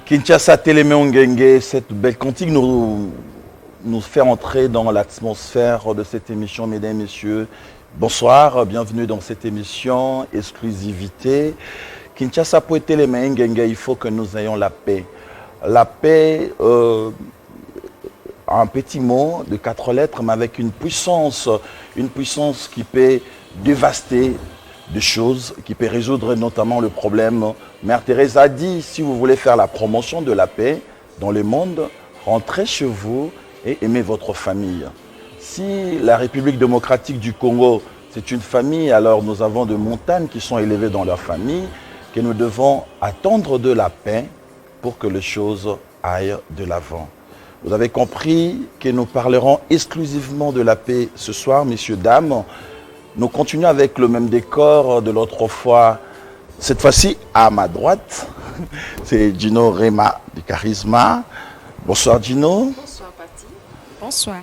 Kinshasa Téléméongenge, cette belle cantique nous fait entrer dans l'atmosphère de cette émission, mesdames et messieurs. Bonsoir, bienvenue dans cette émission exclusivité. Kinshasa Téléméongenge, il faut que nous ayons la paix. La paix, un petit mot de 4 lettres, mais avec une puissance qui peut dévaster des choses, qui peut résoudre notamment le problème. Mère Thérèse a dit, si vous voulez faire la promotion de la paix dans le monde, rentrez chez vous et aimez votre famille. Si la République démocratique du Congo, c'est une famille, alors nous avons des montagnes qui sont élevées dans leur famille, que nous devons attendre de la paix pour que les choses aillent de l'avant. Vous avez compris que nous parlerons exclusivement de la paix ce soir, messieurs, dames. Nous continuons avec le même décor de l'autre fois. Cette fois-ci, à ma droite, c'est Gino Rema du Charisma. Bonsoir Gino. Bonsoir Pati. Bonsoir.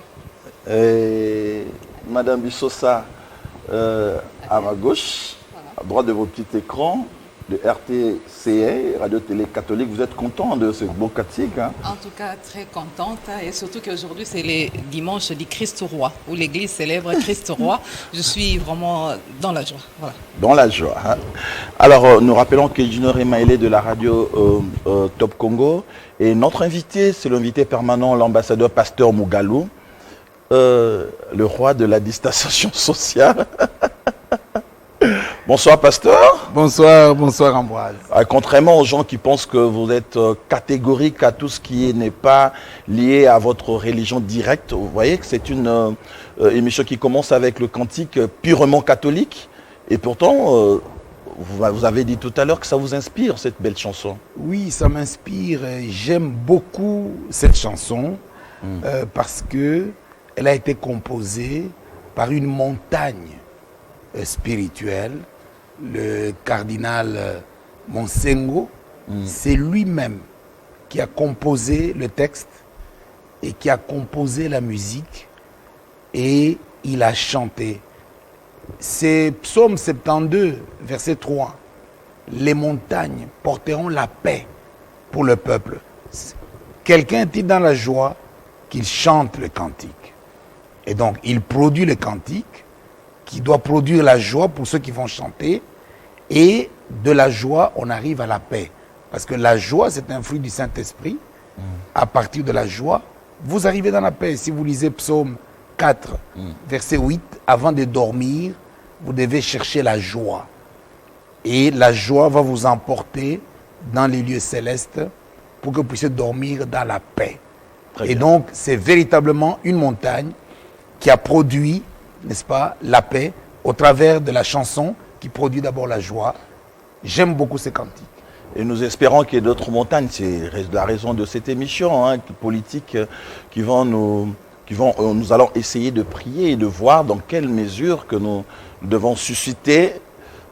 Et Madame Bissosa à ma gauche, à droite de vos petits écrans, de RTCA, Radio-Télé Catholique. Vous êtes content de ce beau cantique, hein? En tout cas, très contente. Et surtout qu'aujourd'hui, c'est le dimanche du Christ Roi, où l'Église célèbre Christ Roi. Je suis vraiment dans la joie. Voilà. Dans la joie. Hein? Alors, nous rappelons que Gino Remaele de la radio Top Congo. Et notre invité, c'est l'invité permanent, l'ambassadeur Pasteur Mugalou, le roi de la distanciation sociale. Bonsoir Pasteur. Bonsoir, bonsoir Ambroise. Contrairement aux gens qui pensent que vous êtes catégorique à tout ce qui n'est pas lié à votre religion directe, vous voyez que c'est une émission qui commence avec le cantique purement catholique. Et pourtant, vous avez dit tout à l'heure que ça vous inspire, cette belle chanson. Oui, ça m'inspire. J'aime beaucoup cette chanson parce qu'elle a été composée par une montagne spirituelle. Le cardinal Monsengo, c'est lui-même qui a composé le texte et qui a composé la musique et il a chanté. C'est Psaume 72, verset 3. Les montagnes porteront la paix pour le peuple. Quelqu'un est dans la joie qu'il chante le cantique. Et donc, il produit le cantique qui doit produire la joie pour ceux qui vont chanter. Et de la joie, on arrive à la paix. Parce que la joie, c'est un fruit du Saint-Esprit. À partir de la joie, vous arrivez dans la paix. Si vous lisez Psaume 4, verset 8, avant de dormir, vous devez chercher la joie. Et la joie va vous emporter dans les lieux célestes pour que vous puissiez dormir dans la paix. Et donc, c'est véritablement une montagne qui a produit, n'est-ce pas, la paix au travers de la chanson qui produit d'abord la joie. J'aime beaucoup ces cantiques. Et nous espérons qu'il y ait d'autres montagnes. C'est la raison de cette émission politique nous allons essayer de prier et de voir dans quelle mesure que nous devons susciter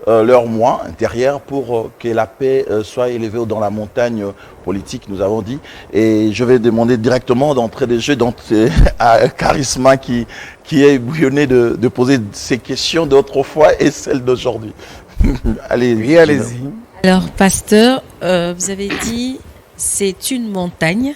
leur moi intérieur pour que la paix soit élevée dans la montagne politique, nous avons dit. Et je vais demander directement d'entrer des jeux à Charisma qui est bouillonné de poser ces questions d'autrefois et celles d'aujourd'hui. Allez-y, allez-y. Alors, Pasteur, vous avez dit c'est une montagne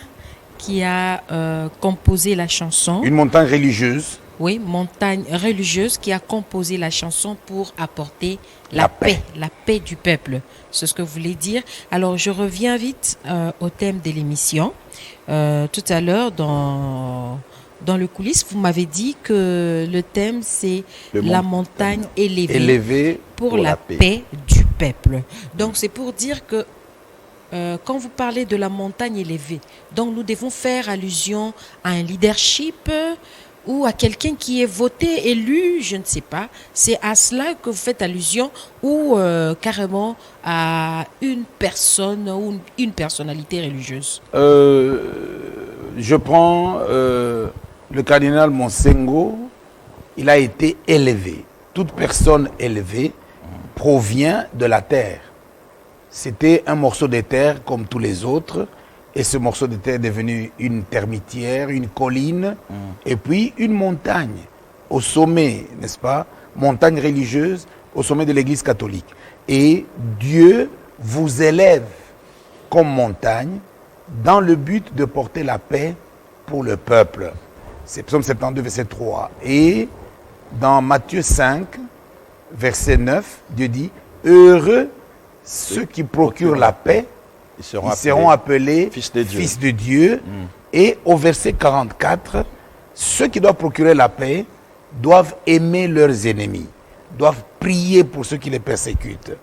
qui a composé la chanson. Une montagne religieuse. Oui, montagne religieuse qui a composé la chanson pour apporter la paix du peuple. C'est ce que vous voulez dire. Alors, je reviens vite au thème de l'émission. Tout à l'heure, dans le coulisses, vous m'avez dit que le thème, c'est la montagne élevée pour la paix du peuple. Donc, c'est pour dire que quand vous parlez de la montagne élevée, donc nous devons faire allusion à un leadership ou à quelqu'un qui est voté, élu, je ne sais pas. C'est à cela que vous faites allusion ou carrément à une personne ou une personnalité religieuse? Je prends le cardinal Monsengo. Il a été élevé. Toute personne élevée provient de la terre. C'était un morceau de terre comme tous les autres. Et ce morceau de terre est devenu une termitière, une colline, et puis une montagne au sommet, n'est-ce pas? Montagne religieuse au sommet de l'Église catholique. Et Dieu vous élève comme montagne dans le but de porter la paix pour le peuple. C'est Psaume 72, verset 3. Et dans Matthieu 5, verset 9, Dieu dit, heureux ceux qui procurent la paix, ils seront appelés fils de Dieu. Et au verset 44, ceux qui doivent procurer la paix doivent aimer leurs ennemis, doivent prier pour ceux qui les persécutent,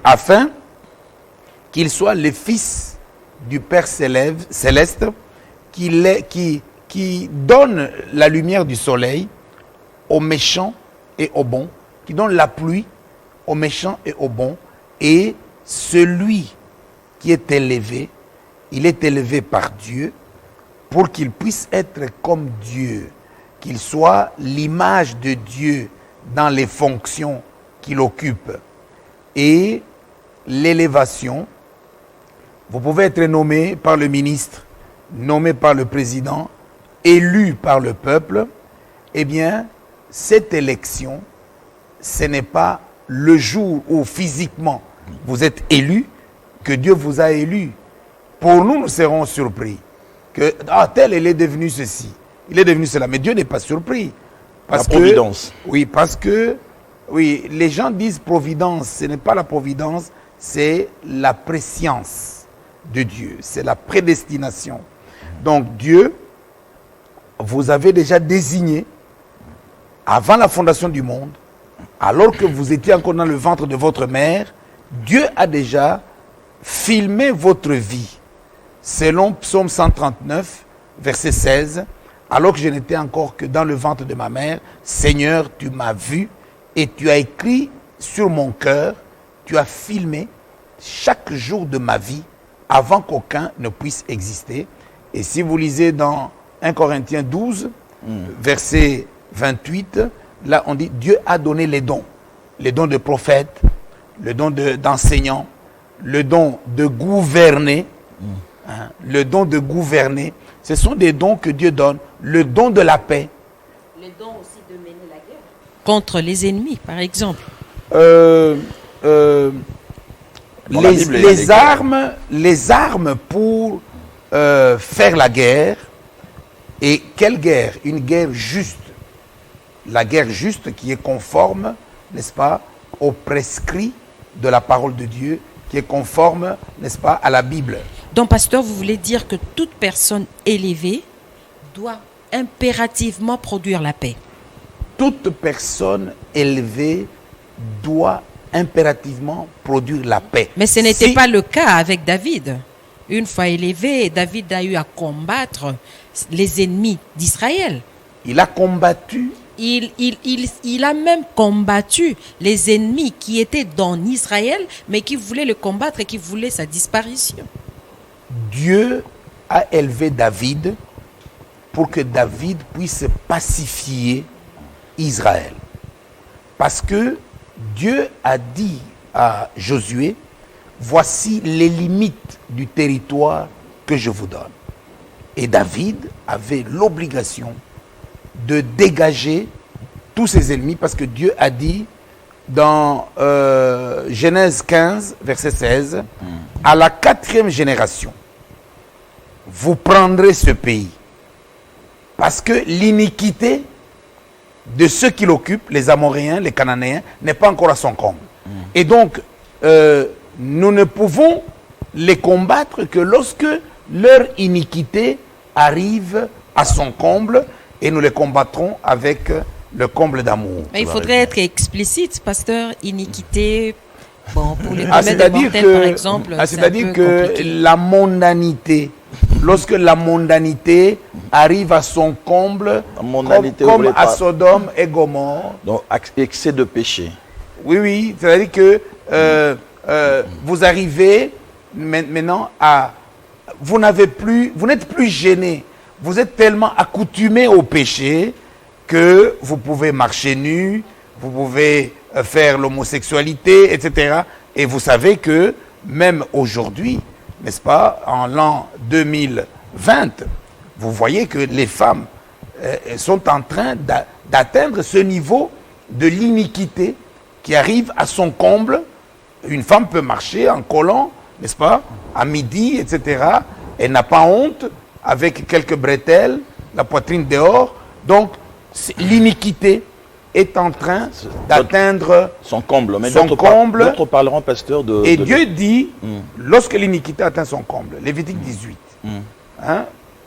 afin qu'ils soient les fils du Père céleste qui donne la lumière du soleil aux méchants et aux bons, qui donne la pluie aux méchants et aux bons. Et celui qui est élevé, il est élevé par Dieu pour qu'il puisse être comme Dieu, qu'il soit l'image de Dieu dans les fonctions qu'il occupe. Et l'élévation, vous pouvez être nommé par le ministre, nommé par le président, élu par le peuple. Eh bien, cette élection, ce n'est pas le jour où physiquement vous êtes élu que Dieu vous a élu. Pour nous, nous serons surpris que tel il est devenu ceci, il est devenu cela, mais Dieu n'est pas surpris. La providence. Parce que les gens disent providence, ce n'est pas la providence, c'est la prescience de Dieu, c'est la prédestination. Donc Dieu vous avait déjà désigné avant la fondation du monde, alors que vous étiez encore dans le ventre de votre mère. Dieu a déjà filmé votre vie. Selon Psaume 139, verset 16, alors que je n'étais encore que dans le ventre de ma mère, Seigneur, tu m'as vu et tu as écrit sur mon cœur, tu as filmé chaque jour de ma vie avant qu'aucun ne puisse exister. Et si vous lisez dans 1 Corinthiens 12, verset 28, là on dit Dieu a donné les dons de prophète, le don d'enseignant, le don de gouverner, le don de gouverner. Ce sont des dons que Dieu donne, le don de la paix. Le don aussi de mener la guerre contre les ennemis, par exemple. Les armes pour faire la guerre. Et quelle guerre? Une guerre juste. La guerre juste qui est conforme, n'est-ce pas, aux prescrits de la parole de Dieu, qui est conforme, n'est-ce pas, à la Bible. Donc, pasteur, vous voulez dire que toute personne élevée doit impérativement produire la paix? Toute personne élevée doit impérativement produire la paix. Mais ce n'était pas le cas avec David. Une fois élevé, David a eu à combattre les ennemis d'Israël. Il a combattu. Il a même combattu les ennemis qui étaient dans Israël, mais qui voulaient le combattre et qui voulaient sa disparition. Dieu a élevé David pour que David puisse pacifier Israël. Parce que Dieu a dit à Josué, voici les limites du territoire que je vous donne. Et David avait l'obligation de dégager tous ses ennemis, parce que Dieu a dit dans Genèse 15, verset 16, à la 4e génération, vous prendrez ce pays, parce que l'iniquité de ceux qui l'occupent, les Amoréens, les Cananéens, n'est pas encore à son comble. Et donc, nous ne pouvons les combattre que lorsque leur iniquité arrive à son comble, et nous les combattrons avec le comble d'amour. Mais il faudrait être explicite, pasteur. Iniquité, bon, pour les remèdes des mortels, par exemple. C'est-à-dire que compliqué. La mondanité, lorsque la mondanité arrive à son comble, comme à Sodome et Gomorrhe. Donc, excès de péché. Oui, c'est-à-dire que vous arrivez maintenant à... Vous n'êtes plus gêné. Vous êtes tellement accoutumé au péché que vous pouvez marcher nu, vous pouvez faire l'homosexualité, etc. Et vous savez que même aujourd'hui, n'est-ce pas, en l'an 2020, vous voyez que les femmes sont en train d'atteindre ce niveau de l'iniquité qui arrive à son comble. Une femme peut marcher en collant n'est-ce pas, à midi, etc. Elle n'a pas honte, avec quelques bretelles, la poitrine dehors. Donc, l'iniquité est en train d'atteindre son comble. Mais son comble. D'autres parleront, pasteur, de... Et Dieu dit, lorsque l'iniquité atteint son comble, Lévitique 18, hein,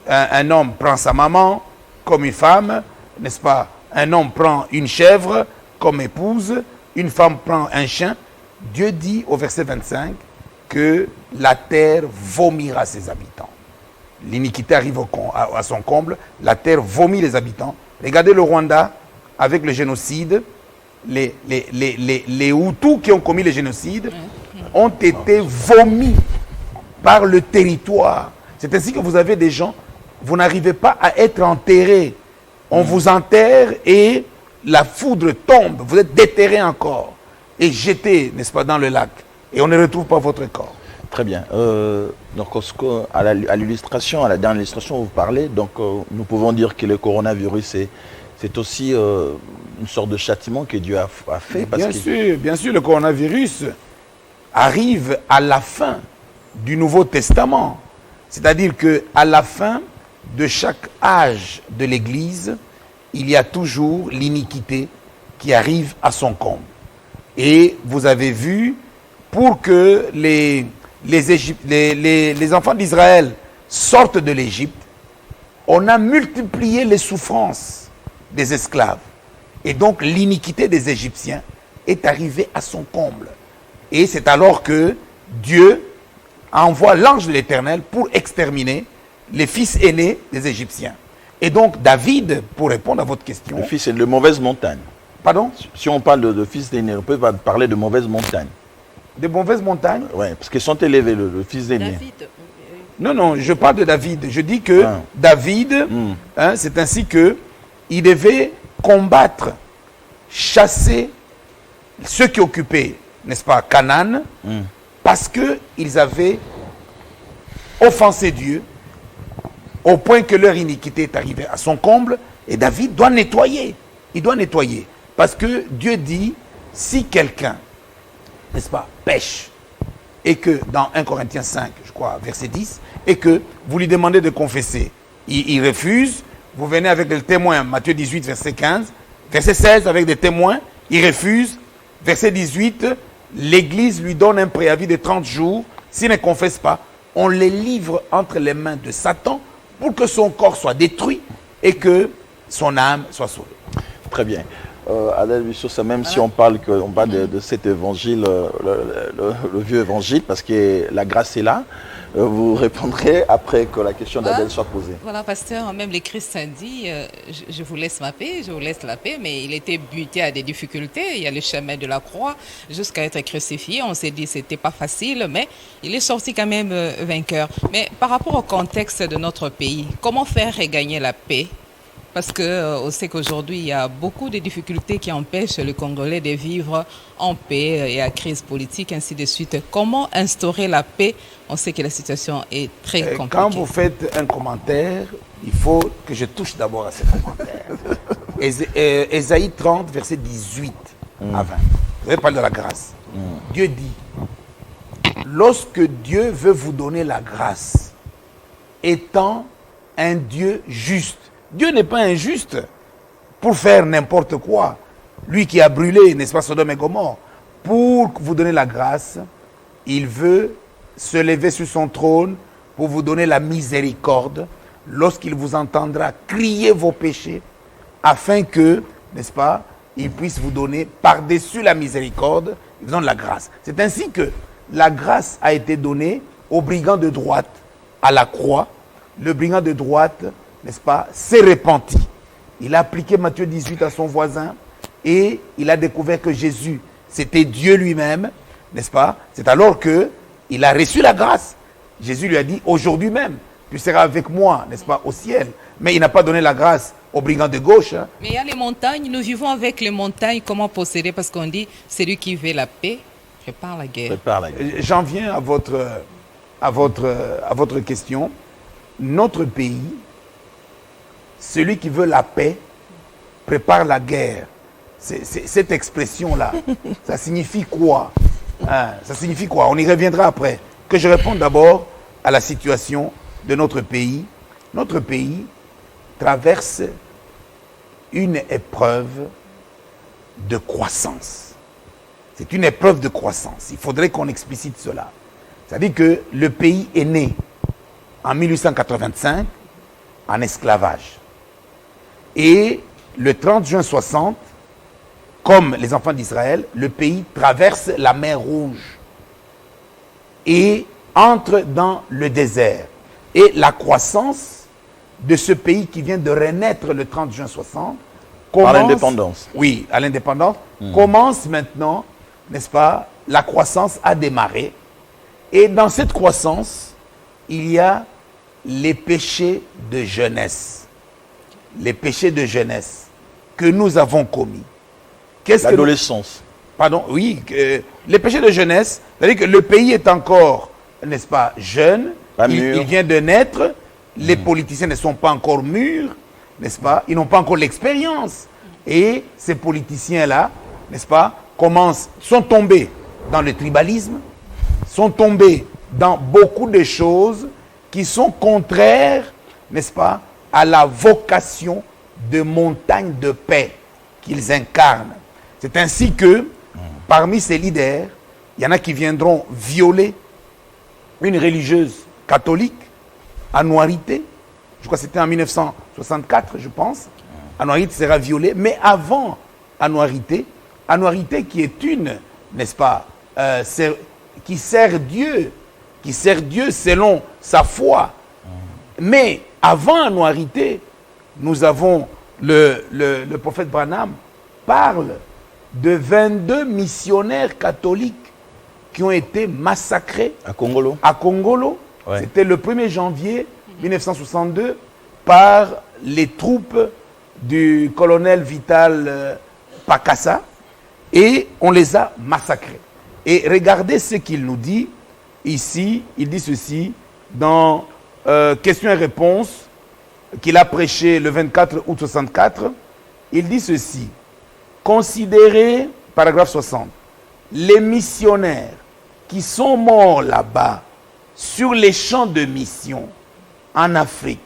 un homme prend sa maman comme une femme, n'est-ce pas? Un homme prend une chèvre comme épouse, une femme prend un chien. Dieu dit au verset 25 que la terre vomira ses habitants. L'iniquité arrive à son comble, la terre vomit les habitants. Regardez le Rwanda avec le génocide. Les Hutus qui ont commis le génocide ont été vomis par le territoire. C'est ainsi que vous avez des gens, vous n'arrivez pas à être enterrés. On vous enterre et la foudre tombe. Vous êtes déterré encore et jeté, n'est-ce pas, dans le lac. Et on ne retrouve pas votre corps. Très bien. Donc, à l'illustration, à la dernière illustration où vous parlez, donc, nous pouvons dire que le coronavirus, c'est aussi une sorte de châtiment que Dieu a fait. Bien sûr, le coronavirus arrive à la fin du Nouveau Testament. C'est-à-dire qu'à la fin de chaque âge de l'Église, il y a toujours l'iniquité qui arrive à son comble. Et vous avez vu, pour que les enfants d'Israël sortent de l'Égypte, on a multiplié les souffrances des esclaves. Et donc l'iniquité des Égyptiens est arrivée à son comble. Et c'est alors que Dieu envoie l'ange de l'Éternel pour exterminer les fils aînés des Égyptiens. Et donc David, pour répondre à votre question... Le fils est de mauvaise montagne. Pardon? Si on parle de fils d'aîné, on peut parler de mauvaise montagne. De mauvaises montagnes? Oui, parce qu'ils sont élevés, le fils d'aîné. Non, je parle de David. Je dis que David, c'est ainsi qu'il devait combattre, chasser ceux qui occupaient, n'est-ce pas, Canaan, parce qu'ils avaient offensé Dieu au point que leur iniquité est arrivée à son comble. Et David doit nettoyer. Il doit nettoyer. Parce que Dieu dit, si quelqu'un, n'est-ce pas, pêche, et que dans 1 Corinthiens 5, je crois, verset 10, et que vous lui demandez de confesser, il refuse, vous venez avec le témoin, Matthieu 18, verset 15, verset 16, avec des témoins, il refuse, verset 18, l'Église lui donne un préavis de 30 jours, s'il ne confesse pas, on les livre entre les mains de Satan pour que son corps soit détruit et que son âme soit sauvée. Très bien. Adèle Bissosa, même si on parle de cet évangile, le vieux évangile, parce que la grâce est là, vous répondrez après que la question d'Adèle soit posée. Voilà, pasteur, même les chrétiens disent, je vous laisse ma paix, je vous laisse la paix, mais il était buté à des difficultés. Il y a le chemin de la croix jusqu'à être crucifié. On s'est dit que ce n'était pas facile, mais il est sorti quand même vainqueur. Mais par rapport au contexte de notre pays, comment faire regagner la paix? Parce qu'on sait qu'aujourd'hui, il y a beaucoup de difficultés qui empêchent les Congolais de vivre en paix et à crise politique, ainsi de suite. Comment instaurer la paix? On sait que la situation est très compliquée. Quand vous faites un commentaire, il faut que je touche d'abord à ce commentaire. Ésaïe 30, verset 18 à 20. Vous avez parlé de la grâce. Dieu dit, lorsque Dieu veut vous donner la grâce, étant un Dieu juste, Dieu n'est pas injuste pour faire n'importe quoi. Lui qui a brûlé, n'est-ce pas, Sodome et Gomorrhe, pour vous donner la grâce, il veut se lever sur son trône pour vous donner la miséricorde lorsqu'il vous entendra crier vos péchés, afin que, n'est-ce pas, il puisse vous donner par-dessus la miséricorde, il vous donne la grâce. C'est ainsi que la grâce a été donnée au brigand de droite à la croix. Le brigand de droite, n'est-ce pas, s'est repenti. Il a appliqué Matthieu 18 à son voisin et il a découvert que Jésus, c'était Dieu lui-même, n'est-ce pas? C'est alors qu'il a reçu la grâce. Jésus lui a dit, aujourd'hui même, tu seras avec moi, n'est-ce pas, au ciel. Mais il n'a pas donné la grâce aux brigands de gauche. Hein. Mais il y a les montagnes, nous vivons avec les montagnes, comment posséder? Parce qu'on dit, celui qui veut la paix, prépare la guerre. J'en viens à votre question. Notre pays, celui qui veut la paix prépare la guerre. Cette expression-là, ça signifie quoi? Ça signifie quoi? On y reviendra après. que je réponde d'abord à la situation de notre pays. Notre pays traverse une épreuve de croissance. C'est une épreuve de croissance. Il faudrait qu'on explicite cela. C'est-à-dire que le pays est né en 1885 en esclavage. Et le 30 juin 60, comme les enfants d'Israël, le pays traverse la mer Rouge et entre dans le désert. Et la croissance de ce pays qui vient de renaître le 30 juin 60 commence... À l'indépendance. Oui, à l'indépendance. Commence maintenant, n'est-ce pas, la croissance a démarré. Et dans cette croissance, il y a les péchés de jeunesse. Les péchés de jeunesse que nous avons commis. Qu'est-ce que L'adolescence. Pardon, oui, les péchés de jeunesse, c'est-à-dire que le pays est encore, n'est-ce pas, jeune, il vient de naître, les politiciens ne sont pas encore mûrs, n'est-ce pas, ils n'ont pas encore l'expérience. Et ces politiciens-là, n'est-ce pas, sont tombés dans le tribalisme, sont tombés dans beaucoup de choses qui sont contraires, n'est-ce pas, à la vocation de montagne de paix qu'ils incarnent. C'est ainsi que, parmi ces leaders, il y en a qui viendront violer une religieuse catholique, Anouarité. Je crois que c'était en 1964, je pense. Anouarité sera violée. Mais avant Anouarité qui est une, n'est-ce pas, qui sert Dieu selon sa foi. Mais avant Anouarité, nous avons le prophète Branham parle de 22 missionnaires catholiques qui ont été massacrés à Congolo. Ouais. C'était le 1er janvier 1962 par les troupes du colonel Vital Pakassa et on les a massacrés. Et regardez ce qu'il nous dit ici. Il dit ceci dans questions et réponses qu'il a prêché le 24 août 64. Il dit ceci. Considérez, paragraphe 60, les missionnaires qui sont morts là-bas sur les champs de mission en Afrique.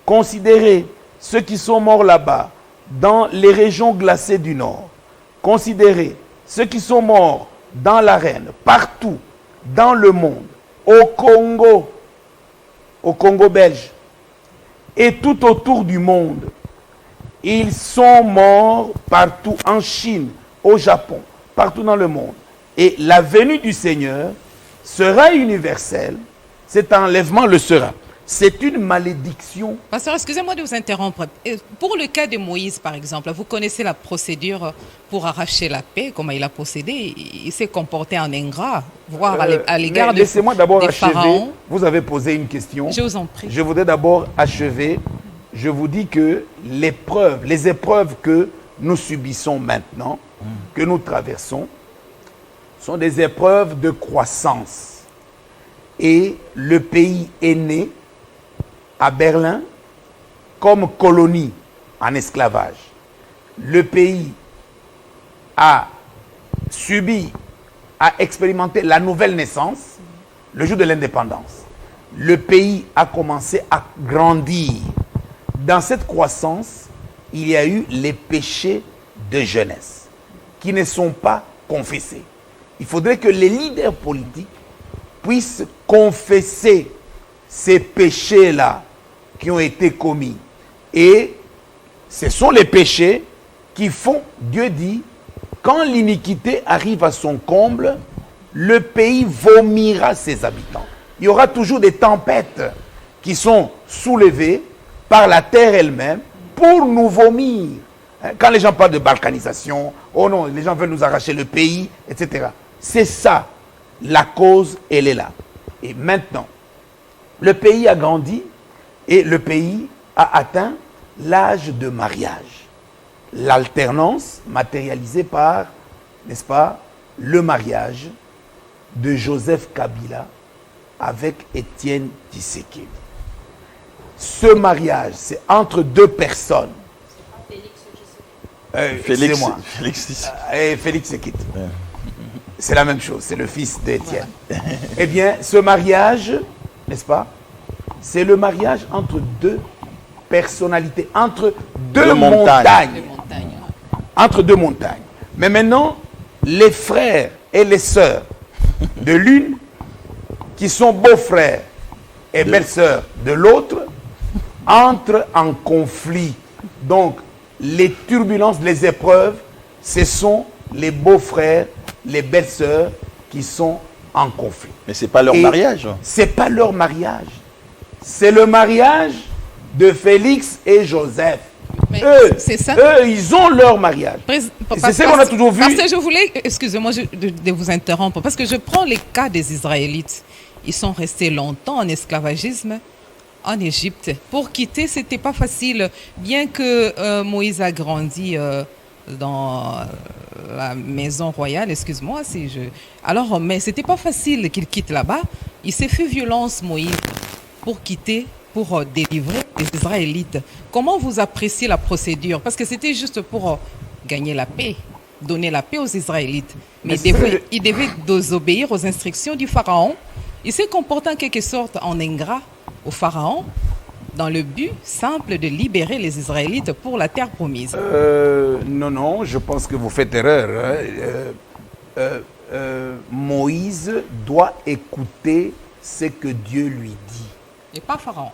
Considérez ceux qui sont morts là-bas dans les régions glacées du Nord. Considérez ceux qui sont morts dans l'arène, partout dans le monde, au Congo belge et tout autour du monde. Ils sont morts partout en Chine, au Japon, partout dans le monde. Et la venue du Seigneur sera universelle. Cet enlèvement le sera. C'est une malédiction. Pasteur, excusez-moi de vous interrompre. Pour le cas de Moïse, par exemple, vous connaissez la procédure pour arracher la paix, comment il a procédé. Il s'est comporté en ingrat, voire à l'égard de laissez-moi d'abord achever. Pharaons. Vous avez posé une question. Je vous en prie. Je voudrais d'abord achever. Je vous dis que les épreuves que nous subissons maintenant, que nous traversons, sont des épreuves de croissance. Et le pays est né à Berlin comme colonie en esclavage. Le pays a expérimenté la nouvelle naissance le jour de l'indépendance. Le pays a commencé à grandir. Dans cette croissance, il y a eu les péchés de jeunesse qui ne sont pas confessés. Il faudrait que les leaders politiques puissent confesser ces péchés-là qui ont été commis. Et ce sont les péchés qui font, Dieu dit, quand l'iniquité arrive à son comble, le pays vomira ses habitants. Il y aura toujours des tempêtes qui sont soulevées par la terre elle-même pour nous vomir. Quand les gens parlent de balkanisation, oh non, les gens veulent nous arracher le pays, etc. C'est ça. La cause, elle est là. Et maintenant, le pays a grandi et le pays a atteint l'âge de mariage. L'alternance matérialisée par, n'est-ce pas, le mariage de Joseph Kabila avec Étienne Tshisekedi. Ce mariage, c'est entre deux personnes. Félix Tshisekedi. C'est la même chose, c'est le fils d'Étienne. Voilà. Eh bien, ce mariage, n'est-ce pas, c'est le mariage entre deux personnalités, entre deux montagnes. Entre deux montagnes. Mais maintenant, les frères et les sœurs de l'une, qui sont beaux-frères et belles-sœurs de l'autre, entrent en conflit. Donc, les turbulences, les épreuves, ce sont les beaux-frères, les belles-sœurs qui sont en conflit. Mais ce n'est pas leur mariage. Ce n'est pas leur mariage. C'est le mariage de Félix et Joseph. Eux, ils ont leur mariage. C'est ce qu'on a toujours vu. Parce que je voulais, excusez-moi de vous interrompre, parce que je prends les cas des Israélites. Ils sont restés longtemps en esclavagisme en Égypte. Pour quitter, ce n'était pas facile. Bien que Moïse a grandi dans la maison royale, excuse-moi si je... Alors, mais ce n'était pas facile qu'il quitte là-bas. Il s'est fait violence, Moïse, pour quitter, pour délivrer les Israélites. Comment vous appréciez la procédure? Parce que c'était juste pour gagner la paix, donner la paix aux Israélites. Mais il devait désobéir aux instructions du Pharaon. Il s'est comporté en quelque sorte en ingrat au Pharaon dans le but simple de libérer les Israélites pour la terre promise. Non, je pense que vous faites erreur. Moïse doit écouter ce que Dieu lui dit. Et pas Pharaon.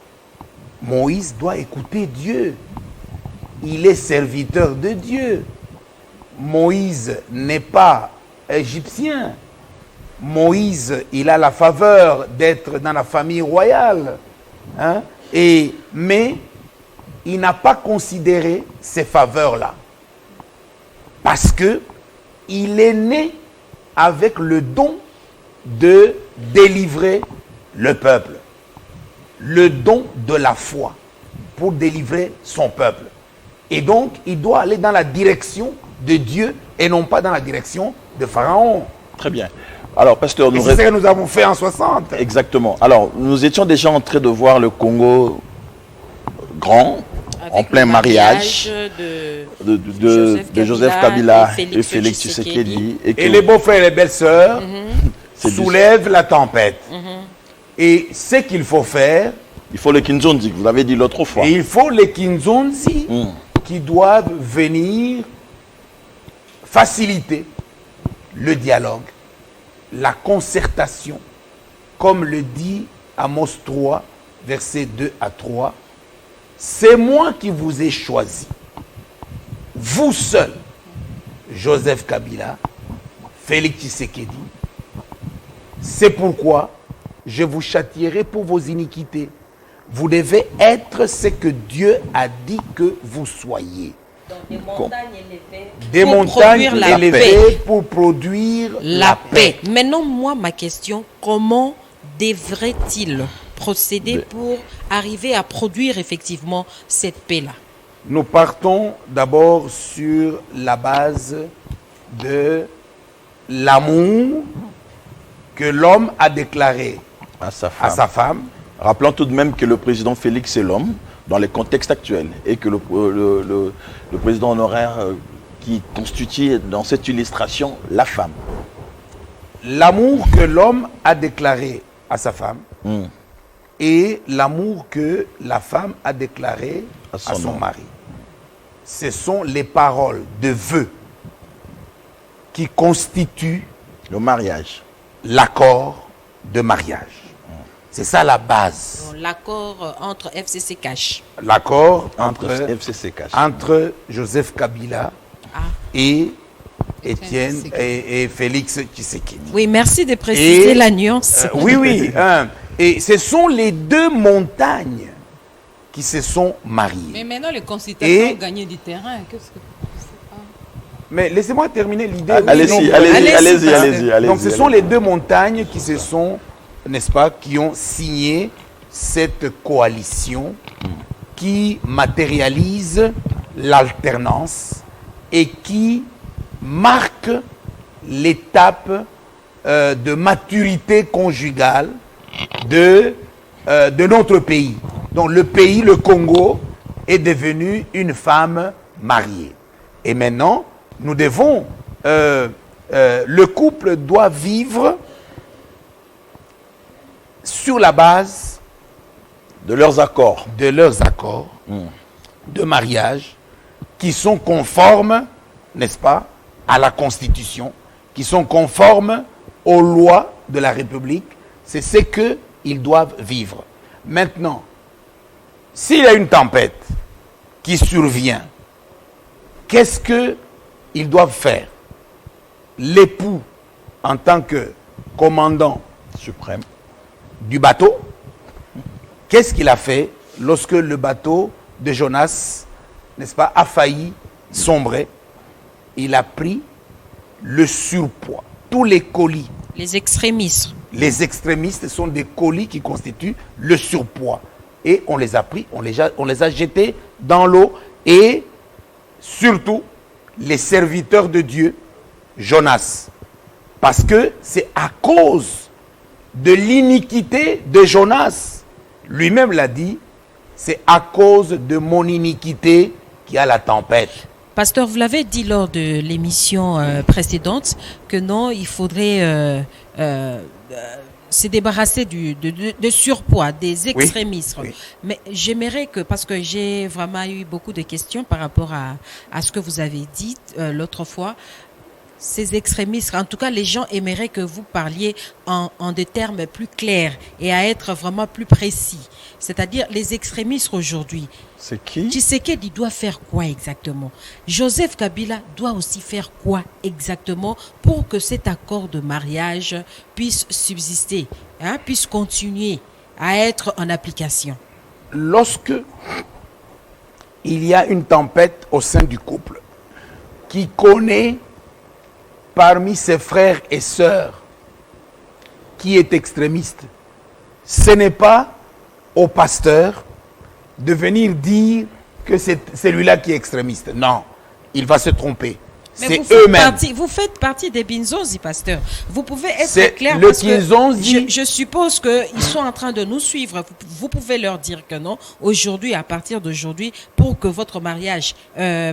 Moïse doit écouter Dieu. Il est serviteur de Dieu. Moïse n'est pas égyptien. Moïse, il a la faveur d'être dans la famille royale. Hein? Mais il n'a pas considéré ces faveurs-là. Parce qu'il est né avec le don de délivrer le peuple. Le don de la foi pour délivrer son peuple. Et donc, il doit aller dans la direction de Dieu et non pas dans la direction de Pharaon. Très bien. Alors, pasteur, c'est ce que nous avons fait en 60. Exactement. Alors, nous étions déjà en train de voir le Congo grand, avec en plein mariage de Joseph Kabila et Félix Tshisekedi. Et les beaux-frères et les belles-sœurs soulèvent la tempête. Et ce qu'il faut faire... Il faut les Kinzonzi, vous l'avez dit l'autre fois. Et il faut les Kinzonzi qui doivent venir faciliter le dialogue, la concertation, comme le dit Amos 3, versets 2 à 3. C'est moi qui vous ai choisi, vous seul, Joseph Kabila, Félix Tshisekedi. C'est pourquoi je vous châtierai pour vos iniquités. Vous devez être ce que Dieu a dit que vous soyez. Des montagnes élevées, des montagnes élevées pour produire la paix. Maintenant, moi, ma question, comment devrait-il procéder pour arriver à produire effectivement cette paix-là? Nous partons d'abord sur la base de l'amour que l'homme a déclaré à sa femme. Rappelons tout de même que le président Félix est l'homme dans les contextes actuels et que le président honoraire qui constitue dans cette illustration la femme. L'amour que l'homme a déclaré à sa femme et l'amour que la femme a déclaré à son mari. Ce sont les paroles de vœux qui constituent le mariage, l'accord de mariage. C'est ça la base. L'accord entre FCC Cash. L'accord entre FCC Cash. Entre Joseph Kabila et Étienne et Félix Tshisekedi. Oui, merci de préciser la nuance. Oui. Et ce sont les deux montagnes qui se sont mariées. Mais maintenant, les concitoyens ont gagné du terrain. Qu'est-ce que... Mais laissez-moi terminer l'idée. Allez-y. Donc, ce sont les deux montagnes qui se sont, n'est-ce pas, qui ont signé cette coalition qui matérialise l'alternance et qui marque l'étape de maturité conjugale de notre pays. Donc le pays, le Congo, est devenu une femme mariée. Et maintenant, nous devons le couple doit vivre sur la base de leurs accords. De mariage qui sont conformes, n'est-ce pas, à la Constitution, qui sont conformes aux lois de la République. C'est ce qu'ils doivent vivre. Maintenant, s'il y a une tempête qui survient, qu'est-ce qu'ils doivent faire? L'époux, en tant que commandant Suprême du bateau, qu'est-ce qu'il a fait lorsque le bateau de Jonas, n'est-ce pas, a failli sombrer? Il a pris le surpoids, tous les colis. Les extrémistes. Les extrémistes sont des colis qui constituent le surpoids. Et on les a pris, on les a jetés dans l'eau. Et surtout, les serviteurs de Dieu, Jonas. Parce que c'est à cause de l'iniquité de Jonas. Lui-même l'a dit, c'est à cause de mon iniquité qu'il y a la tempête. Pasteur, vous l'avez dit lors de l'émission précédente que non, il faudrait se débarrasser de surpoids, des extrémistes. Oui. Mais j'aimerais que, parce que j'ai vraiment eu beaucoup de questions par rapport à ce que vous avez dit l'autre fois, ces extrémistes, en tout cas les gens aimeraient que vous parliez en des termes plus clairs et à être vraiment plus précis. C'est-à-dire les extrémistes aujourd'hui. C'est qui? Tshisekedi doit faire quoi exactement? Joseph Kabila doit aussi faire quoi exactement pour que cet accord de mariage puisse subsister, puisse continuer à être en application? Lorsque il y a une tempête au sein du couple qui connaît parmi ses frères et sœurs qui est extrémiste, ce n'est pas au pasteur de venir dire que c'est celui-là qui est extrémiste. Non, il va se tromper. C'est eux-mêmes. Vous faites partie des Binzonzi, pasteur. Vous pouvez être C'est clair le parce que Kinzonzi. je suppose qu'ils sont en train de nous suivre. Vous pouvez leur dire que non. Aujourd'hui, à partir d'aujourd'hui, pour que votre mariage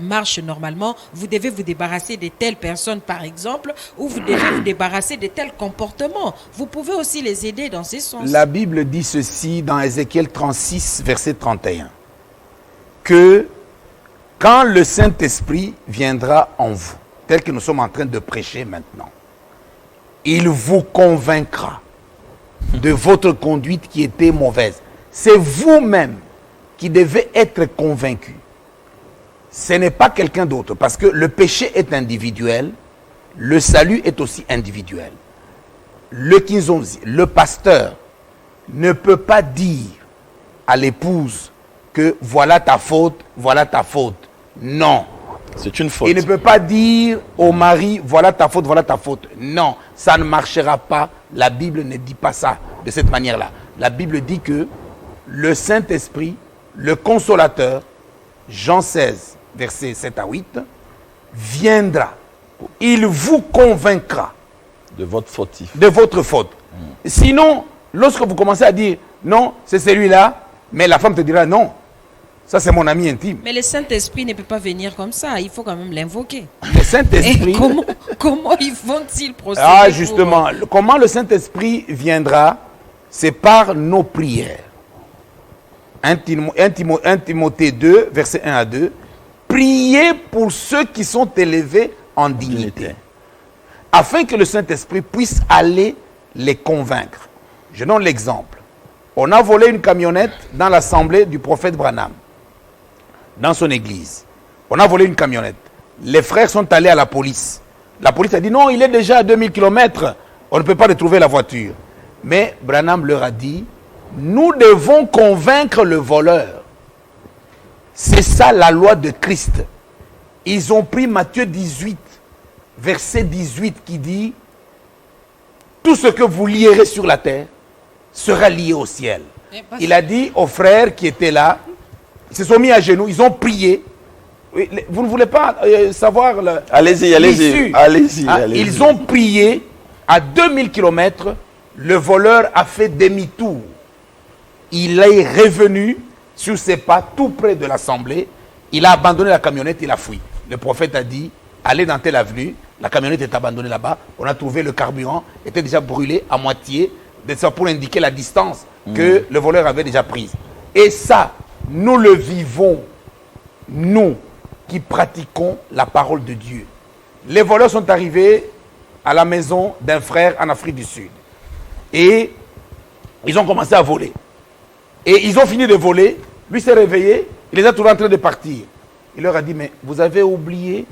marche normalement, vous devez vous débarrasser de telles personnes, par exemple, ou vous devez vous débarrasser de tels comportements. Vous pouvez aussi les aider dans ce sens. La Bible dit ceci dans Ézéchiel 36, verset 31, que quand le Saint-Esprit viendra en vous, tel que nous sommes en train de prêcher maintenant, il vous convaincra de votre conduite qui était mauvaise. C'est vous-même qui devez être convaincu. Ce n'est pas quelqu'un d'autre, parce que le péché est individuel, le salut est aussi individuel. Le Kinzonzi, le pasteur, ne peut pas dire à l'épouse que voilà ta faute, voilà ta faute. Non. C'est une faute. Il ne peut pas dire au mari, voilà ta faute, voilà ta faute. Non, ça ne marchera pas. La Bible ne dit pas ça de cette manière-là. La Bible dit que le Saint-Esprit, le Consolateur, Jean 16, versets 7 à 8, viendra. Il vous convaincra De votre fautif. de votre faute. Sinon, lorsque vous commencez à dire, non, c'est celui-là, mais la femme te dira, non, ça c'est mon ami intime. Mais le Saint-Esprit ne peut pas venir comme ça. Il faut quand même l'invoquer. Le Saint-Esprit... Et comment ils vont-ils procéder? Ah, justement, comment le Saint-Esprit viendra? C'est par nos prières. 1 Timothée 2, verset 1 à 2. Priez pour ceux qui sont élevés en dignité, afin que le Saint-Esprit puisse aller les convaincre. Je donne l'exemple. On a volé une camionnette dans l'assemblée du prophète Branham, dans son église. On a volé une camionnette. Les frères sont allés à la police. La police a dit non, il est déjà à 2000 km. On ne peut pas retrouver la voiture. Mais Branham leur a dit, nous devons convaincre le voleur. C'est ça la loi de Christ. Ils ont pris Matthieu 18, verset 18 qui dit, tout ce que vous lierez sur la terre sera lié au ciel. Il a dit aux frères qui étaient là, ils se sont mis à genoux, ils ont prié. Vous ne voulez pas savoir Allez-y, allez-y. Allez-y, allez-y. Ils ont prié à 2000 km, le voleur a fait demi-tour. Il est revenu sur ses pas tout près de l'assemblée. Il a abandonné la camionnette, il a fui. Le prophète a dit, allez dans telle avenue. La camionnette est abandonnée là-bas. On a trouvé le carburant, était déjà brûlé à moitié, pour indiquer la distance que le voleur avait déjà prise. Et ça, nous le vivons, nous qui pratiquons la parole de Dieu. Les voleurs sont arrivés à la maison d'un frère en Afrique du Sud. Et ils ont commencé à voler. Et ils ont fini de voler. Lui s'est réveillé, il les a trouvés en train de partir. Il leur a dit, mais vous avez oublié,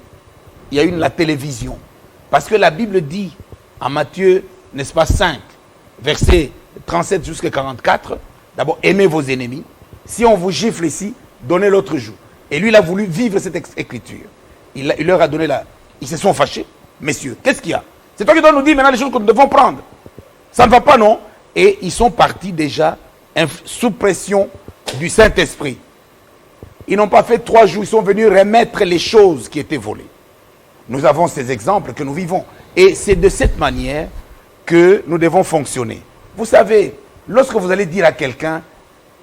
il y a la télévision. Parce que la Bible dit, en Matthieu, n'est-ce pas, 5, versets 37 jusqu'à 44, d'abord, aimez vos ennemis. Si on vous gifle ici, donnez l'autre joue. Et lui, il a voulu vivre cette écriture. Il leur a donné Ils se sont fâchés. Messieurs, qu'est-ce qu'il y a? C'est toi qui dois nous dire maintenant les choses que nous devons prendre. Ça ne va pas, non? Et ils sont partis déjà sous pression du Saint-Esprit. Ils n'ont pas fait 3 jours, ils sont venus remettre les choses qui étaient volées. Nous avons ces exemples que nous vivons. Et c'est de cette manière que nous devons fonctionner. Vous savez, lorsque vous allez dire à quelqu'un,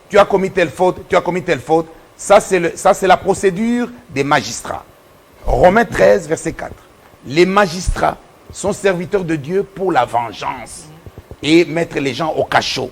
tu as commis telle faute, tu as commis telle faute, ça c'est la procédure des magistrats. Romains 13, verset 4. Les magistrats sont serviteurs de Dieu pour la vengeance et mettre les gens au cachot.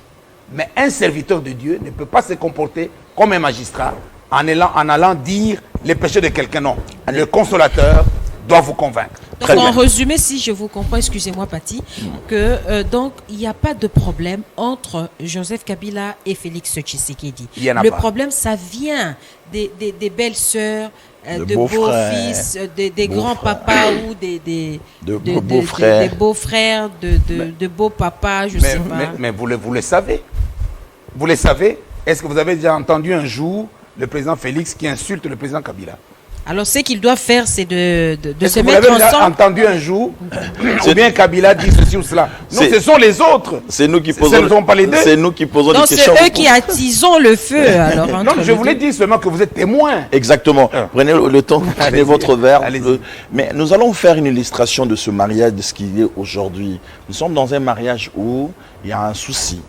Mais un serviteur de Dieu ne peut pas se comporter comme un magistrat en allant dire les péchés de quelqu'un. Non, le consolateur doit vous convaincre. Donc, en résumé, si je vous comprends, excusez-moi Paty, que donc il n'y a pas de problème entre Joseph Kabila et Félix Tshisekedi. Le problème, ça vient des belles-sœurs, de beaux-fils, des grands-papas ou des beaux-frères, de beaux-papas, je ne sais pas. Mais vous le savez. Vous le savez. Est-ce que vous avez déjà entendu un jour le président Félix qui insulte le président Kabila? Alors, ce qu'il doit faire, c'est de se vous mettre l'avez déjà ensemble. entendu un jour, ou bien Kabila dit ceci ou cela. Non, ce sont les autres. C'est nous qui posons. Ce ne sont pas les deux. C'est nous qui posons Donc, des questions. c'est eux qui attisons le feu. Alors, Non, je voulais dire seulement que vous êtes témoin. Exactement. Prenez le temps, prenez votre verre. Allez-y. Mais nous allons faire une illustration de ce mariage, de ce qu'il est aujourd'hui. Nous sommes dans un mariage où il y a un souci.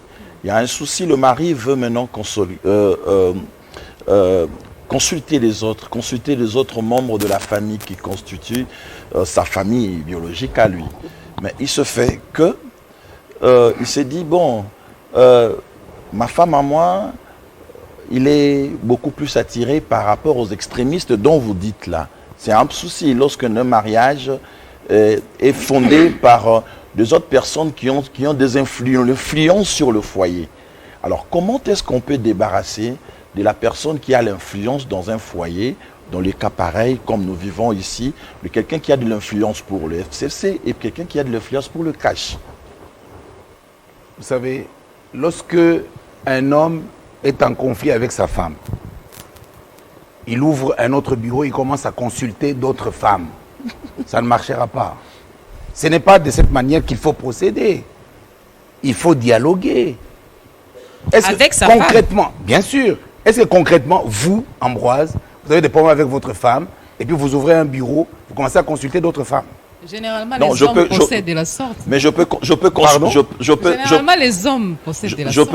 Il y a un souci. Le mari veut maintenant consulter les autres membres de la famille qui constituent sa famille biologique à lui. Mais il se fait que, il s'est dit, bon, ma femme à moi, il est beaucoup plus attiré par rapport aux extrémistes dont vous dites là. C'est un souci lorsqu'un mariage est fondé par des autres personnes qui ont des influences sur le foyer. Alors, comment est-ce qu'on peut débarrasser de la personne qui a l'influence dans un foyer, dans les cas pareils, comme nous vivons ici, de quelqu'un qui a de l'influence pour le FCC et quelqu'un qui a de l'influence pour le cash? Vous savez, lorsque un homme est en conflit avec sa femme, il ouvre un autre bureau, il commence à consulter d'autres femmes. Ça ne marchera pas. Ce n'est pas de cette manière qu'il faut procéder. Il faut dialoguer. Avec sa concrètement, bien sûr, est-ce que concrètement, vous, Ambroise, vous avez des problèmes avec votre femme, et puis vous ouvrez un bureau, vous commencez à consulter d'autres femmes? Généralement, les hommes procèdent de la sorte. Mais Généralement, les hommes procèdent de la sorte.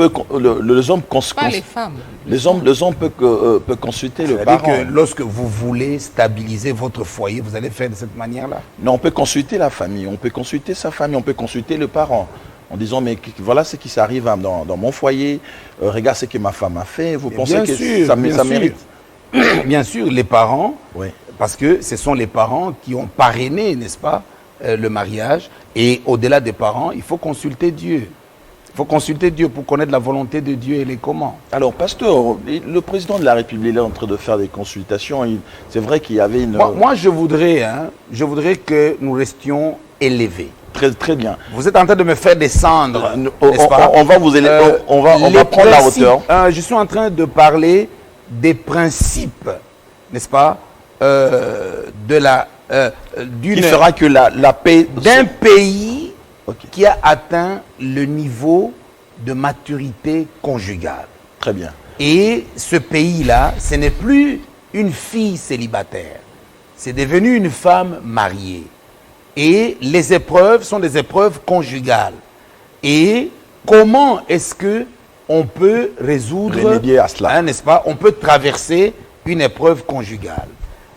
Les hommes pas les femmes. Les hommes peuvent consulter le parent. C'est-à-dire que lorsque vous voulez stabiliser votre foyer, vous allez faire de cette manière-là? Non, on peut consulter la famille, on peut consulter sa famille, on peut consulter le parent. En disant, mais voilà ce qui s'arrive dans mon foyer, regarde ce que ma femme a fait, vous pensez que ça mérite? Bien sûr, les parents, oui. Parce que ce sont les parents qui ont parrainé, n'est-ce pas, le mariage. Et au-delà des parents, il faut consulter Dieu. Il faut consulter Dieu pour connaître la volonté de Dieu et les comment. Alors, pasteur, le président de la République est en train de faire des consultations. C'est vrai qu'il y avait une... Moi, je voudrais que nous restions élevés. Très bien. Vous êtes en train de me faire descendre, n'est-ce pas? On va vous élever, on va prendre la hauteur. Je suis en train de parler des principes, n'est-ce pas, qui fera que la paix d'un pays qui a atteint le niveau de maturité conjugale. Très bien. Et ce pays-là, ce n'est plus une fille célibataire, c'est devenu une femme mariée. Et les épreuves sont des épreuves conjugales. Et comment est-ce que on peut résoudre, à cela, n'est-ce pas? On peut traverser une épreuve conjugale.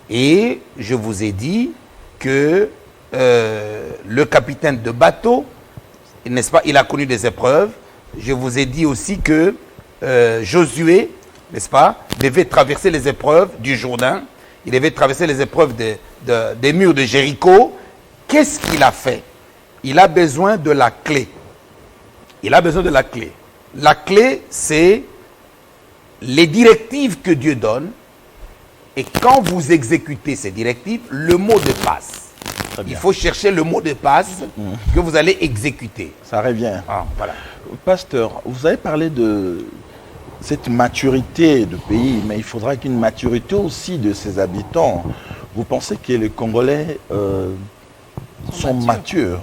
Et je vous ai dit que le capitaine de bateau, n'est-ce pas, il a connu des épreuves. Je vous ai dit aussi que Josué, n'est-ce pas, devait traverser les épreuves du Jourdain. Il devait traverser les épreuves des murs de Jéricho. Qu'est-ce qu'il a fait? Il a besoin de la clé. Il a besoin de la clé. La clé, c'est les directives que Dieu donne. Et quand vous exécutez ces directives, le mot de passe. Il faut chercher le mot de passe que vous allez exécuter. Ça revient. Ah, voilà. Pasteur, vous avez parlé de cette maturité de pays, mais il faudra qu'une maturité aussi de ses habitants. Vous pensez que les Congolais sont matures?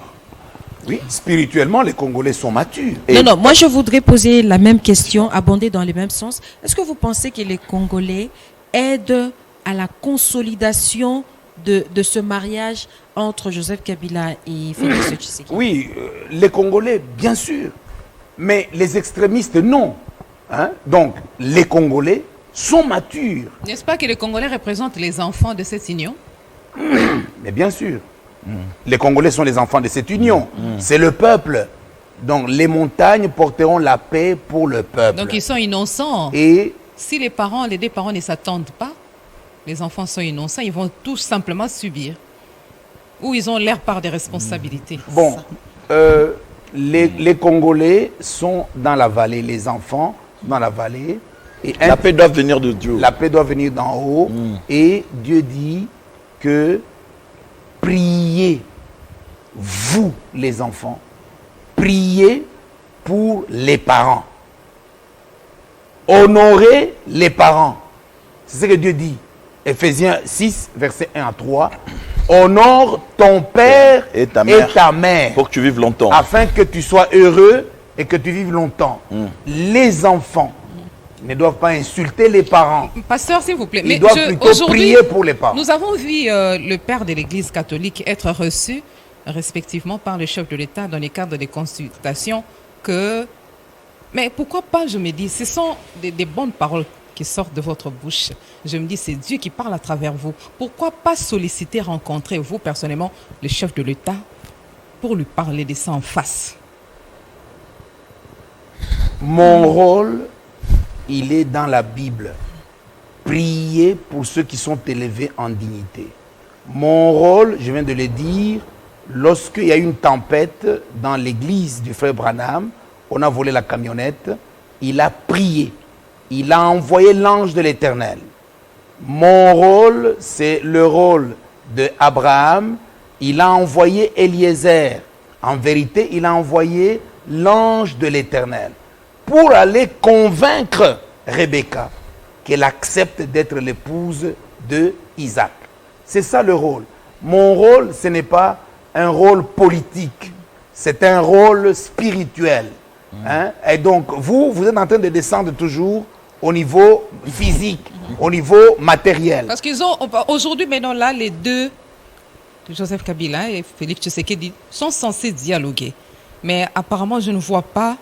Oui, spirituellement, les Congolais sont matures. Non, moi je voudrais poser la même question, abonder dans le même sens. Est-ce que vous pensez que les Congolais aident à la consolidation de ce mariage entre Joseph Kabila et Félix Tshisekedi? Oui, les Congolais, bien sûr. Mais les extrémistes, non. Hein? Donc, les Congolais sont matures. N'est-ce pas que les Congolais représentent les enfants de cette union? Mais bien sûr. Les Congolais sont les enfants de cette union. C'est le peuple. Donc, les montagnes porteront la paix pour le peuple. Donc, ils sont innocents. Et si les deux parents ne s'attendent pas, les enfants sont innocents, ils vont tout simplement subir. Ou ils ont l'air par des responsabilités. bon, les Congolais sont dans la vallée, les enfants dans la vallée. Et la paix doit venir de Dieu. La paix doit venir d'en haut. Et Dieu dit que priez, vous les enfants, priez pour les parents. Honorez les parents. C'est ce que Dieu dit. Éphésiens 6, versets 1 à 3. Honore ton père et ta mère. Pour que tu vives longtemps. Afin que tu sois heureux et que tu vives longtemps. Les enfants ne doivent pas insulter les parents. Pasteur, s'il vous plaît. Ils doivent plutôt prier pour les parents. Nous avons vu le père de l'Église catholique être reçu respectivement par le chef de l'État dans le cadre des consultations que... Mais pourquoi pas, je me dis, ce sont des bonnes paroles qui sortent de votre bouche. Je me dis, c'est Dieu qui parle à travers vous. Pourquoi pas solliciter, rencontrer vous personnellement, le chef de l'État, pour lui parler de ça en face? Mon rôle, il est dans la Bible. Prier pour ceux qui sont élevés en dignité. Mon rôle, je viens de le dire, lorsqu'il y a eu une tempête dans l'église du frère Branham, on a volé la camionnette, il a prié. Il a envoyé l'ange de l'Éternel. Mon rôle, c'est le rôle d'Abraham. Il a envoyé Eliezer. En vérité, il a envoyé l'ange de l'Éternel pour aller convaincre Rebecca qu'elle accepte d'être l'épouse de Isaac. C'est ça le rôle. Mon rôle, ce n'est pas un rôle politique. C'est un rôle spirituel. Hein? Et donc, vous êtes en train de descendre toujours au niveau physique, au niveau matériel. Parce qu'ils ont, aujourd'hui, maintenant, là, les deux, Joseph Kabila et Félix Tshisekedi, sont censés dialoguer. Mais apparemment, je ne vois pas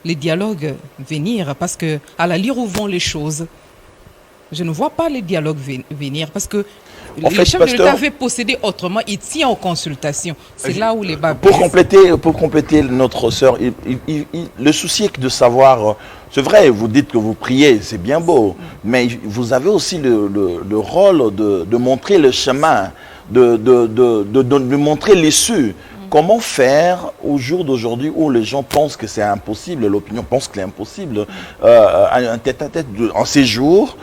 les dialogues venir, parce que, à la lire où vont les choses, je ne vois pas les dialogues venir, parce que le chef de l'État avait procédé autrement, il tient aux consultations. C'est là où les bas pour compléter notre sœur, le souci est de savoir, c'est vrai, vous dites que vous priez, c'est bien beau, mais vous avez aussi le rôle de montrer le chemin, de montrer l'issue. Comment faire au jour d'aujourd'hui où les gens pensent que c'est impossible, l'opinion pense que c'est impossible, un tête-à-tête en ces jours?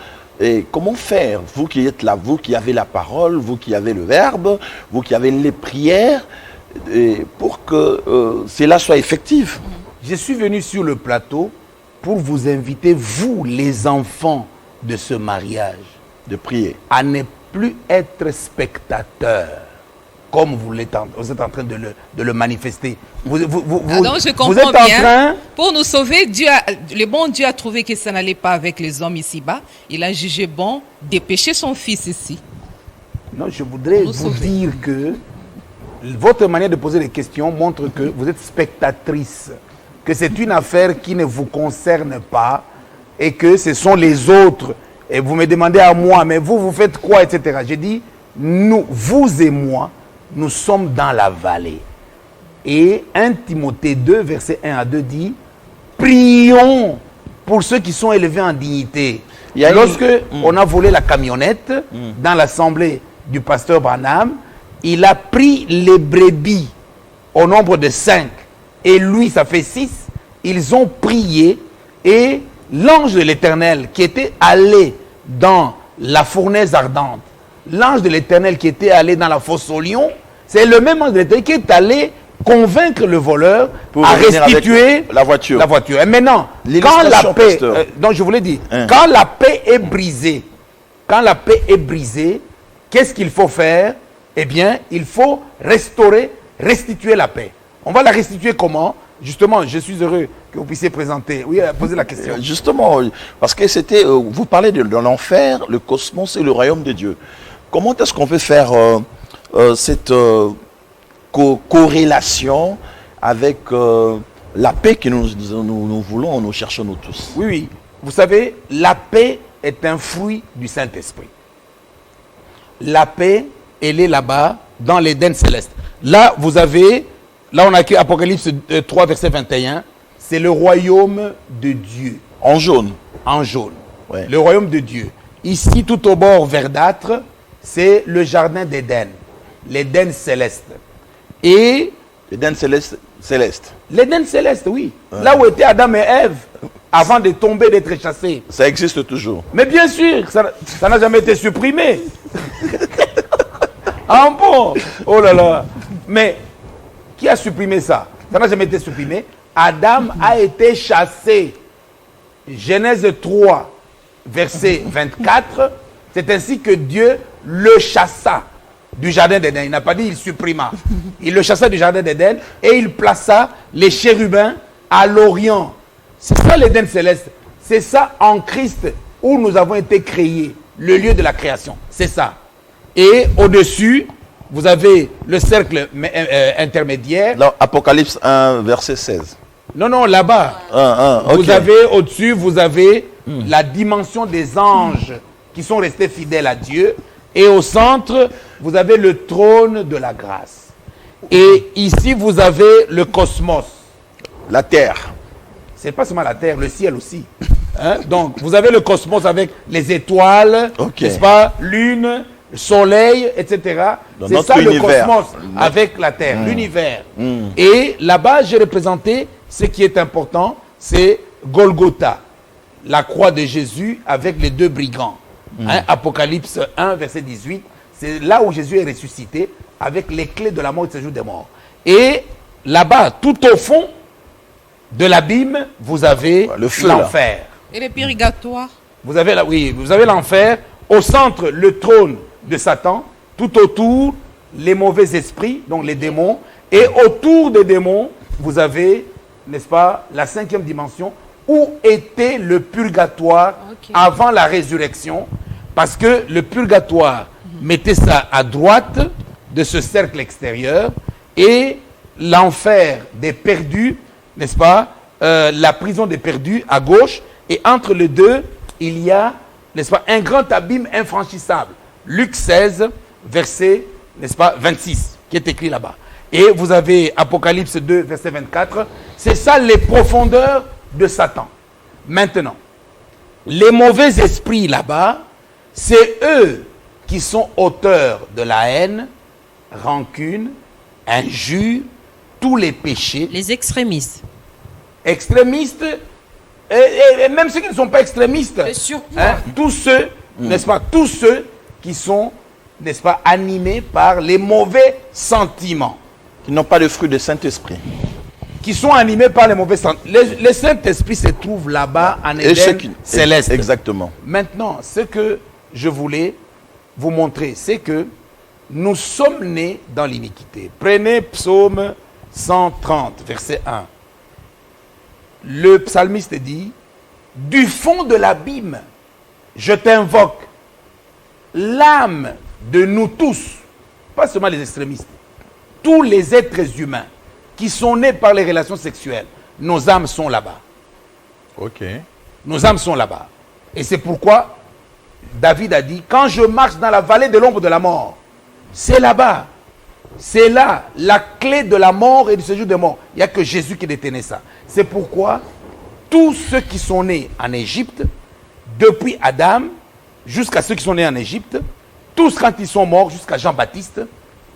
Et comment faire, vous qui êtes là, vous qui avez la parole, vous qui avez le verbe, vous qui avez les prières, pour que cela soit effectif? Je suis venu sur le plateau pour vous inviter, vous les enfants de ce mariage, de prier, à ne plus être spectateurs, comme vous êtes en train de le manifester. Donc je comprends bien. Pour nous sauver, le bon Dieu a trouvé que ça n'allait pas avec les hommes ici-bas. Il a jugé bon dépêcher son fils ici. Non, je voudrais vous dire que votre manière de poser les questions montre que vous êtes spectatrice, que c'est une affaire qui ne vous concerne pas et que ce sont les autres. Et vous me demandez à moi, mais vous faites quoi, etc. J'ai dit, nous, vous et moi, nous sommes dans la vallée. Et 1 Timothée 2, verset 1 à 2 dit, prions pour ceux qui sont élevés en dignité. Lorsque on a volé la camionnette dans l'assemblée du pasteur Branham, il a pris les brebis au nombre de 5 et lui ça fait 6. Ils ont prié et l'ange de l'Éternel qui était allé dans la fournaise ardente, l'ange de l'Éternel qui était allé dans la fosse aux lions, c'est le même ange de l'Éternel qui est allé convaincre le voleur pour à restituer la voiture. Et maintenant, quand la paix, donc je vous l'ai dit, quand la paix est brisée, qu'est-ce qu'il faut faire? Eh bien, il faut restituer la paix. On va la restituer comment? Justement, je suis heureux que vous puissiez présenter. Oui, poser la question. Justement, parce que c'était, vous parlez de l'enfer, le cosmos et le royaume de Dieu. Comment est-ce qu'on peut faire cette corrélation avec la paix que nous voulons, nous cherchons nous tous? Oui. Vous savez, la paix est un fruit du Saint-Esprit. La paix, elle est là-bas, dans l'Éden céleste. Là, on a écrit Apocalypse 3, verset 21. C'est le royaume de Dieu. En jaune. En jaune. Ouais. Le royaume de Dieu. Ici, tout au bord verdâtre, c'est le jardin d'Éden. L'Éden céleste. Et... L'Éden céleste. L'Éden céleste, oui. Ouais. Là où étaient Adam et Ève, avant de tomber, d'être chassés. Ça existe toujours. Mais bien sûr, ça n'a jamais été supprimé. Ah bon? Oh là là. Mais qui a supprimé ça? Ça n'a jamais été supprimé. Adam a été chassé. Genèse 3, verset 24. C'est ainsi que Dieu le chassa du jardin d'Éden. Il n'a pas dit il supprima. Il le chassa du jardin d'Éden et il plaça les chérubins à l'Orient. C'est ça l'Éden céleste. C'est ça en Christ où nous avons été créés. Le lieu de la création. C'est ça. Et au-dessus, vous avez le cercle intermédiaire. Là, Apocalypse 1, verset 16. Non, là-bas. Okay. Vous avez au-dessus, vous avez la dimension des anges qui sont restés fidèles à Dieu. Et au centre, vous avez le trône de la grâce. Et ici, vous avez le cosmos. La terre. C'est pas seulement la terre, le ciel aussi. Hein? Donc, vous avez le cosmos avec les étoiles, n'est-ce pas, lune, soleil, etc. C'est ça le cosmos avec la terre, l'univers. Et là-bas, j'ai représenté ce qui est important, c'est Golgotha, la croix de Jésus avec les 2 brigands. Hein? Apocalypse 1, verset 18. C'est là où Jésus est ressuscité avec les clés de la mort et du séjour des morts. Et là-bas, tout au fond de l'abîme, vous avez l'enfer. Et le purgatoire. Vous avez l'enfer. Au centre, le trône de Satan. Tout autour, les mauvais esprits, donc les démons. Et autour des démons, vous avez, n'est-ce pas, la 5e dimension, où était le purgatoire avant la résurrection. Parce que le purgatoire, mettez ça à droite de ce cercle extérieur. Et l'enfer des perdus, n'est-ce pas, la prison des perdus à gauche. Et entre les deux, il y a, n'est-ce pas, un grand abîme infranchissable. Luc 16, verset, n'est-ce pas, 26, qui est écrit là-bas. Et vous avez Apocalypse 2, verset 24. C'est ça les profondeurs de Satan. Maintenant, les mauvais esprits là-bas, c'est eux qui sont auteurs de la haine, rancune, injure, tous les péchés. Les extrémistes. Extrémistes, et même ceux qui ne sont pas extrémistes. Hein, tous ceux, n'est-ce pas, tous ceux qui sont, n'est-ce pas, animés par les mauvais sentiments. Qui n'ont pas le fruit du Saint-Esprit. Qui sont animés par les mauvais sentiments. Le Saint-Esprit se trouve là-bas en Éden céleste. Exactement. Maintenant, ce que je voulais vous montrer, c'est que nous sommes nés dans l'iniquité. Prenez Psaume 130, verset 1. Le psalmiste dit, du fond de l'abîme, je t'invoque, l'âme de nous tous, pas seulement les extrémistes, tous les êtres humains qui sont nés par les relations sexuelles, nos âmes sont là-bas. Ok. Nos âmes sont là-bas. Et c'est pourquoi David a dit, quand je marche dans la vallée de l'ombre de la mort, c'est là-bas C'est là la clé de la mort et du séjour des morts. Il n'y a que Jésus qui détenait ça. C'est pourquoi tous ceux qui sont nés en Égypte, depuis Adam jusqu'à ceux qui sont nés en Égypte, tous quand ils sont morts, jusqu'à Jean-Baptiste,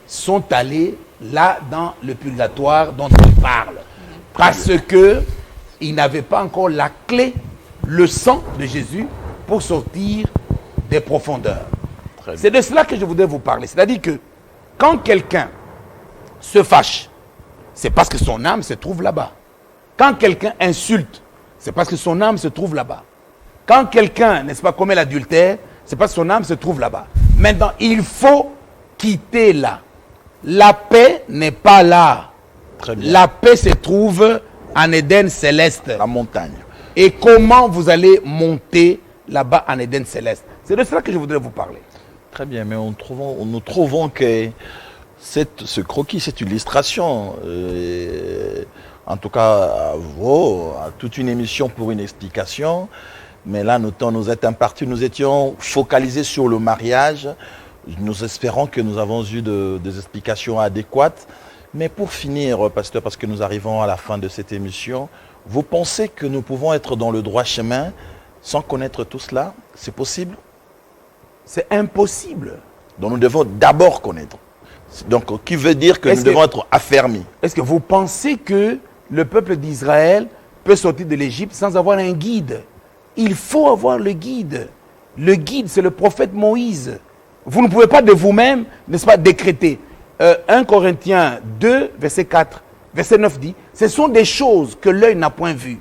sont allés là dans le purgatoire dont il parle. Parce qu'ils n'avaient pas encore la clé, le sang de Jésus pour sortir des profondeurs. C'est de cela que je voudrais vous parler. C'est-à-dire que quand quelqu'un se fâche, c'est parce que son âme se trouve là-bas. Quand quelqu'un insulte, c'est parce que son âme se trouve là-bas. Quand quelqu'un, n'est-ce pas, commet l'adultère, c'est parce que son âme se trouve là-bas. Maintenant, il faut quitter là. La paix n'est pas là. Très bien. La paix se trouve en Éden céleste. La montagne. Et comment vous allez monter là-bas en Éden céleste? C'est de cela que je voudrais vous parler. Très bien, mais nous trouvons que ce croquis, cette illustration, en tout cas, vaut toute une émission pour une explication. Mais là, nos temps nous est imparti. Nous étions focalisés sur le mariage. Nous espérons que nous avons eu des explications adéquates. Mais pour finir, pasteur, parce que nous arrivons à la fin de cette émission, vous pensez que nous pouvons être dans le droit chemin sans connaître tout cela? C'est possible? C'est impossible. Donc nous devons d'abord connaître. Donc, qui veut dire que nous devons être affermis? Est-ce que vous pensez que le peuple d'Israël peut sortir de l'Égypte sans avoir un guide? Il faut avoir le guide. Le guide, c'est le prophète Moïse. Vous ne pouvez pas de vous-même, n'est-ce pas, décréter. 1 Corinthiens 2, verset 4, verset 9 dit, ce sont des choses que l'œil n'a point vues.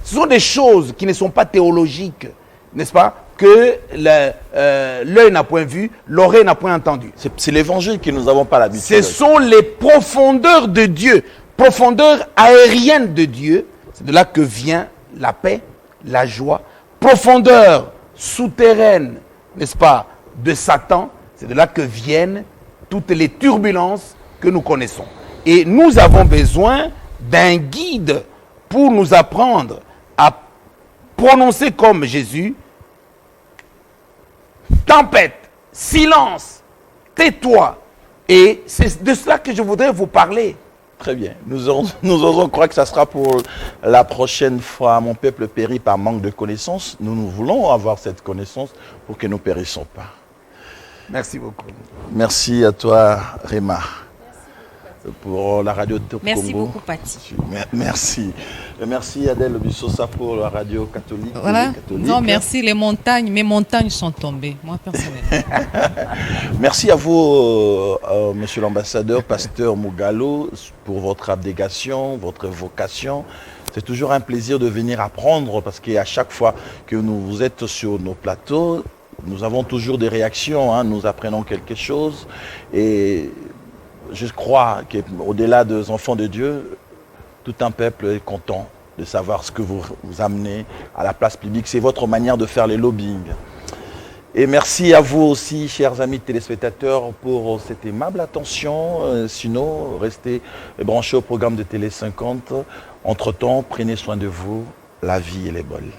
Ce sont des choses qui ne sont pas théologiques, n'est-ce pas, que l'œil n'a point vu, l'oreille n'a point entendu. C'est l'évangile que nous n'avons pas l'habitude. Ce sont les profondeurs de Dieu, profondeurs aériennes de Dieu. C'est de là que vient la paix, la joie. Profondeur souterraine, n'est-ce pas, de Satan. C'est de là que viennent toutes les turbulences que nous connaissons. Et nous avons besoin d'un guide pour nous apprendre à prononcer comme Jésus: tempête, silence, tais-toi. Et c'est de cela que je voudrais vous parler. Très bien. Nous osons croire que ça sera pour la prochaine fois. Mon peuple périt par manque de connaissance. Nous voulons avoir cette connaissance pour que nous ne périssons pas. Merci beaucoup. Merci à toi, Réma, pour la radio Top Merci Congo. beaucoup, Pati. Merci. Et merci Adèle Bissosa pour la radio catholique. Voilà. Catholique. Non, merci. Les montagnes, mes montagnes sont tombées, moi personnellement. Merci à vous, monsieur l'ambassadeur, pasteur Mougalo, pour votre abnégation, votre vocation. C'est toujours un plaisir de venir apprendre parce qu'à chaque fois que vous êtes sur nos plateaux, nous avons toujours des réactions, hein, nous apprenons quelque chose. Et je crois qu'au-delà des enfants de Dieu, tout un peuple est content de savoir ce que vous amenez à la place publique. C'est votre manière de faire les lobbying. Et merci à vous aussi, chers amis téléspectateurs, pour cette aimable attention. Sinon, restez branchés au programme de Télé 50. Entre-temps, prenez soin de vous. La vie, elle est bonne.